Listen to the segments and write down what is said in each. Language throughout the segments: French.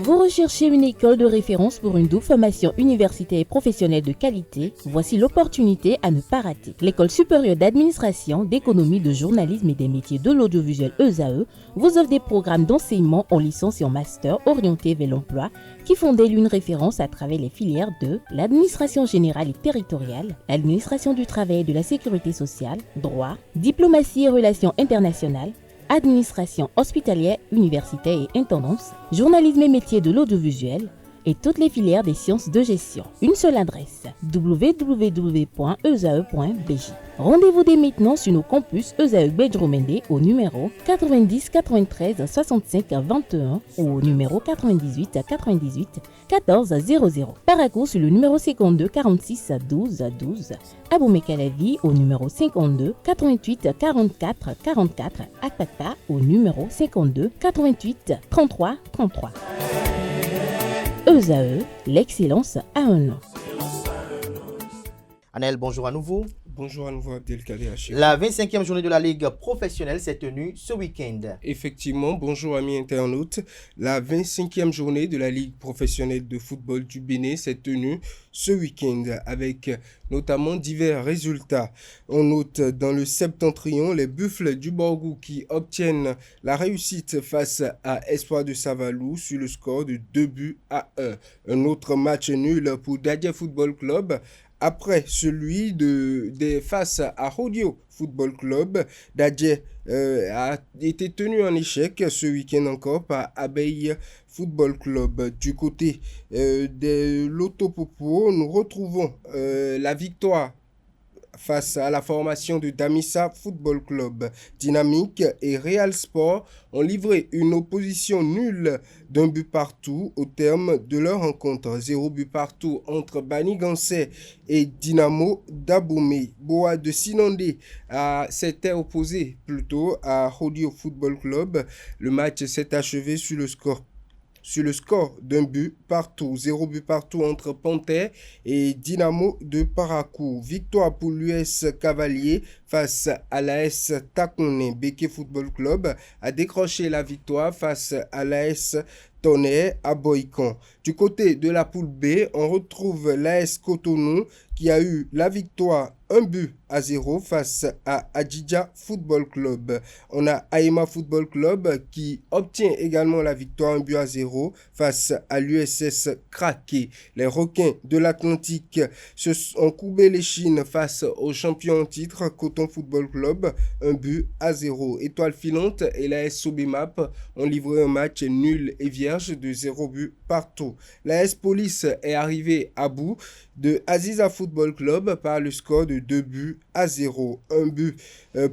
Vous recherchez une école de référence pour une double formation universitaire et professionnelle de qualité? Voici l'opportunité à ne pas rater. L'École supérieure d'administration, d'économie, de journalisme et des métiers de l'audiovisuel ESAE vous offre des programmes d'enseignement en licence et en master orientés vers l'emploi qui font d'elle une référence à travers les filières de l'administration générale et territoriale, l'administration du travail et de la sécurité sociale, droit, diplomatie et relations internationales, administration hospitalière, universitaire et intendance, journalisme et métiers de l'audiovisuel et toutes les filières des sciences de gestion. Une seule adresse, www.esae.bj. Rendez-vous dès maintenant sur nos campus ESAE Bedjromende au numéro 90 93 65 21 ou au numéro 98 98 14 00. Paracourt sur le numéro 52 46 12 12. Aboumé-Calavi au numéro 52 88 44 44. Akpata au numéro 52 88 33 33. ESAE, l'excellence a un nom. Anel, bonjour à nouveau. Bonjour à nouveau Abdelkader Hachir. La 25e journée de la Ligue professionnelle s'est tenue ce week-end. Effectivement, bonjour amis internautes. La 25e journée de la Ligue professionnelle de football du Bénin s'est tenue ce week-end avec notamment divers résultats. On note dans le septentrion les Buffles du Borgou qui obtiennent la réussite face à Espoir de Savalou sur le score de 2-1. Un autre match nul pour Dadje Football Club. Après celui des face à Rodio Football Club, Dadje a été tenu en échec ce week-end encore par Abeille Football Club. Du côté de l'Autopopo, nous retrouvons la victoire face à la formation de Damissa Football Club. Dynamique et Real Sport ont livré une opposition nulle d'un but partout au terme de leur rencontre. 0 but partout entre Bani Gansé et Dynamo d'Aboumé. Boa de Sinandé s'était opposé plutôt à Rodio Football Club. Le match s'est achevé sur le score d'un but partout. 0 but partout entre Panthère et Dynamo de Parakou. Victoire pour l'US Cavalier face à l'AS Takone. Beke Football Club a décroché la victoire face à l'AS Tonnerre à Boykan. Du côté de la poule B, on retrouve l'AS Cotonou qui a eu la victoire 1-0 face à Adjidja Football Club. On a Aïma Football Club qui obtient également la victoire 1-0 face à l'USS Kraké. Les requins de l'Atlantique se sont courbé les chines face au champion en titre Coton Football Club 1-0. Étoile filante et l'AS Sobimap ont livré un match nul et vierge de 0 but partout. L'AS Police est arrivée à bout de Aziza Football Club par le score de 2-0. Un but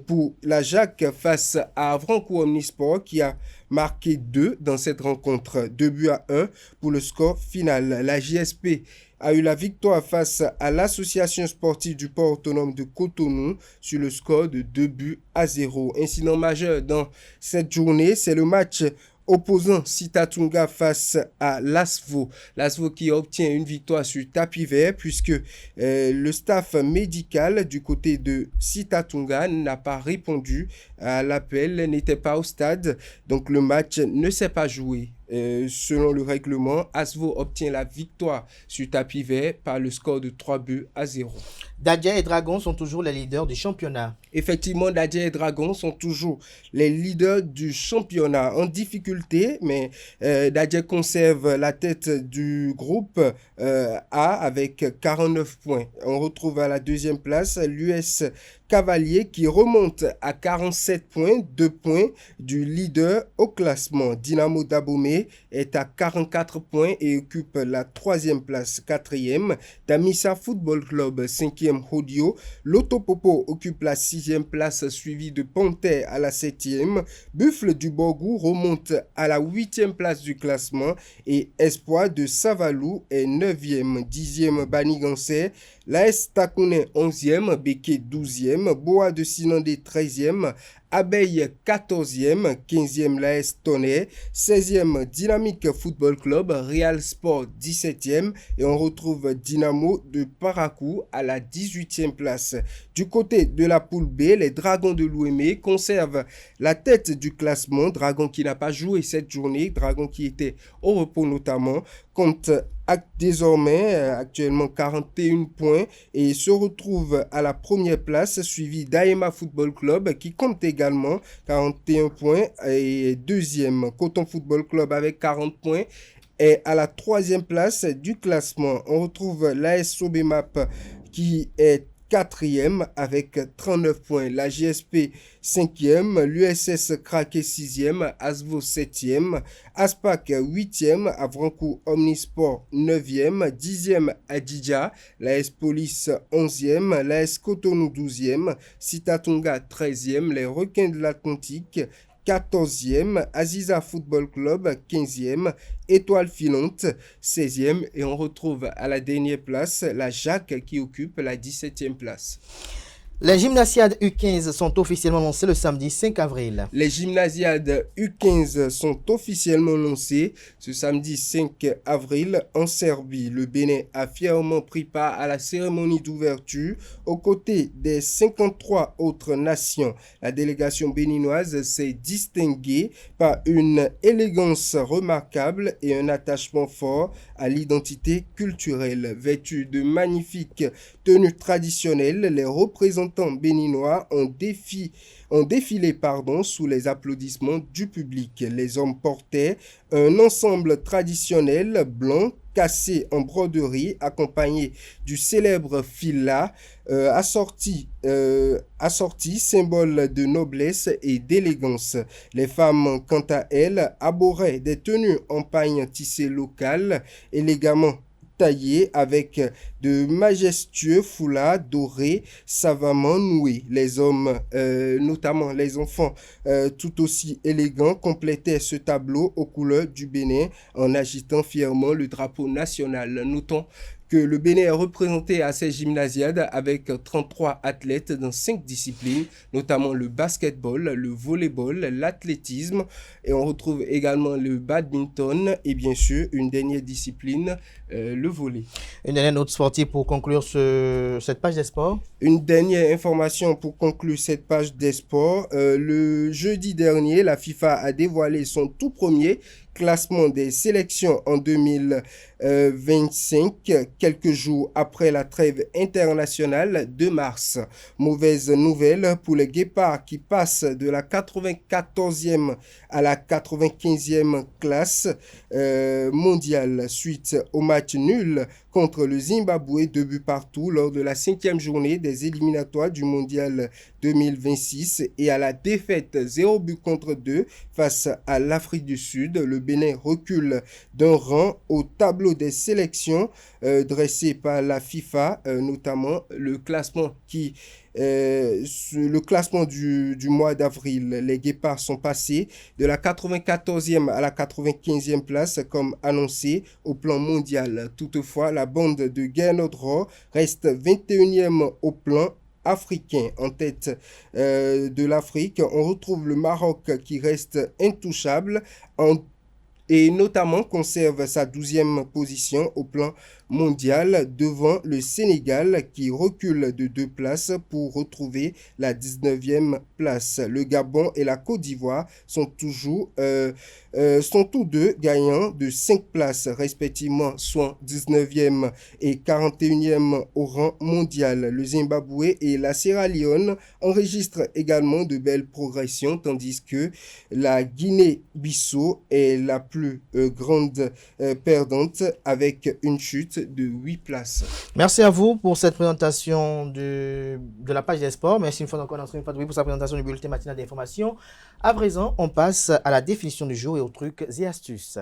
pour la Jacques face à Avrancourt Omnisport qui a marqué 2 dans cette rencontre. 2-1 pour le score final. La JSP a eu la victoire face à l'association sportive du port autonome de Cotonou sur le score de 2-0. Incident majeur dans cette journée, c'est le match opposant Sitatunga face à l'ASVO. L'ASVO qui obtient une victoire sur tapis vert puisque le staff médical du côté de Sitatunga n'a pas répondu à l'appel, n'était pas au stade, donc le match ne s'est pas joué. Selon le règlement, ASVO obtient la victoire sur tapis vert par le score de 3-0. Dadje et Dragon sont toujours les leaders du championnat. Effectivement, Dadje et Dragon sont toujours les leaders du championnat en difficulté, mais Dadje conserve la tête du groupe A avec 49 points. On retrouve à la deuxième place l'US Cavalier qui remonte à 47 points, 2 points du leader au classement. Dynamo d'Aboumé est à 44 points et occupe la troisième place, 4e. Damissa Football Club, 5e Rodio. L'Autopopo occupe la 6e place, suivi de Panthère à la 7e. Buffle du Borgou remonte à la 8e place du classement et Espoir de Savalou est 9e. 10e Bani Gansé. L'AS Takone 11e, Beke 12e, Boa de Sinandé 13e, Abeille 14e, 15e l'AS Tonnerre, 16e Dynamique Football Club, Real Sport 17e et on retrouve Dynamo de Parakou à la 18e place. Du côté de la poule B, les Dragons de l'Ouémé conservent la tête du classement. Dragon qui n'a pas joué cette journée, Dragon qui était au repos notamment, compte désormais actuellement 41 points et se retrouve à la première place, suivi d'Aema Football Club qui compte également 41 points et deuxième Coton Football Club avec 40 points est à la troisième place du classement. On retrouve l'AS Sobemap qui est 4e avec 39 points, la GSP 5e, l'USS Kraké 6e, Asvo 7e, Aspac 8e, Avranco Omnisport 9e, 10e Adidja, l'AS Police 11e, l'AS Cotonou 12e, Citatunga 13e, les Requins de l'Atlantique 14e, Aziza Football Club 15e, Étoile Filante 16e et on retrouve à la dernière place la Jacques qui occupe la 17e place. Les gymnasiades U15 sont officiellement lancées le samedi 5 avril. Les gymnasiades U15 sont officiellement lancées ce samedi 5 avril en Serbie. Le Bénin a fièrement pris part à la cérémonie d'ouverture aux côtés des 53 autres nations. La délégation béninoise s'est distinguée par une élégance remarquable et un attachement fort à l'identité culturelle. Vêtus de magnifiques tenues traditionnelles, les représentants béninois ont défilé sous les applaudissements du public. Les hommes portaient un ensemble traditionnel blanc cassé en broderie accompagné du célèbre fila assorti symbole de noblesse et d'élégance. Les femmes, quant à elles, arboraient des tenues en pagne tissée locale, élégamment taillés avec de majestueux foulards dorés savamment noués. Les hommes, notamment les enfants, tout aussi élégants, complétaient ce tableau aux couleurs du Bénin en agitant fièrement le drapeau national. Notons que le Bénin est représenté à ces gymnasiades avec 33 athlètes dans 5 disciplines, notamment le basketball, le volleyball, l'athlétisme, et on retrouve également le badminton et bien sûr une dernière discipline, le volley. Une dernière note sportive pour conclure cette page des sports. Une dernière information pour conclure cette page des sports. Le jeudi dernier, la FIFA a dévoilé son tout premier classement des sélections en 2025, quelques jours après la trêve internationale de mars. Mauvaise nouvelle pour les Guépards qui passent de la 94e à la 95e classe mondiale suite au match nul contre le Zimbabwe, 2 buts partout lors de la 5e journée des éliminatoires du mondial 2026 et à la défaite 0 but contre 2 face à l'Afrique du Sud. Le Bénin recule d'un rang au tableau des sélections dressé par la FIFA, notamment le classement du mois d'avril. Les Guépards sont passés de la 94e à la 95e place comme annoncé au plan mondial. Toutefois, la bande de Gernot reste 21e au plan africain. En tête de l'Afrique, on retrouve le Maroc qui reste intouchable et notamment conserve sa 12e position au plan mondial devant le Sénégal qui recule de 2 places pour retrouver la 19e place. Le Gabon et la Côte d'Ivoire sont tous deux gagnants de 5 places respectivement, soit 19e et 41e au rang mondial. Le Zimbabwe et la Sierra Leone enregistrent également de belles progressions tandis que la Guinée-Bissau est la plus grande perdante avec une chute de 8 places. Merci à vous pour cette présentation de la page des sports. Merci une fois encore pour sa présentation du bulletin matinal d'information. À présent, on passe à la définition du jour et aux trucs et astuces.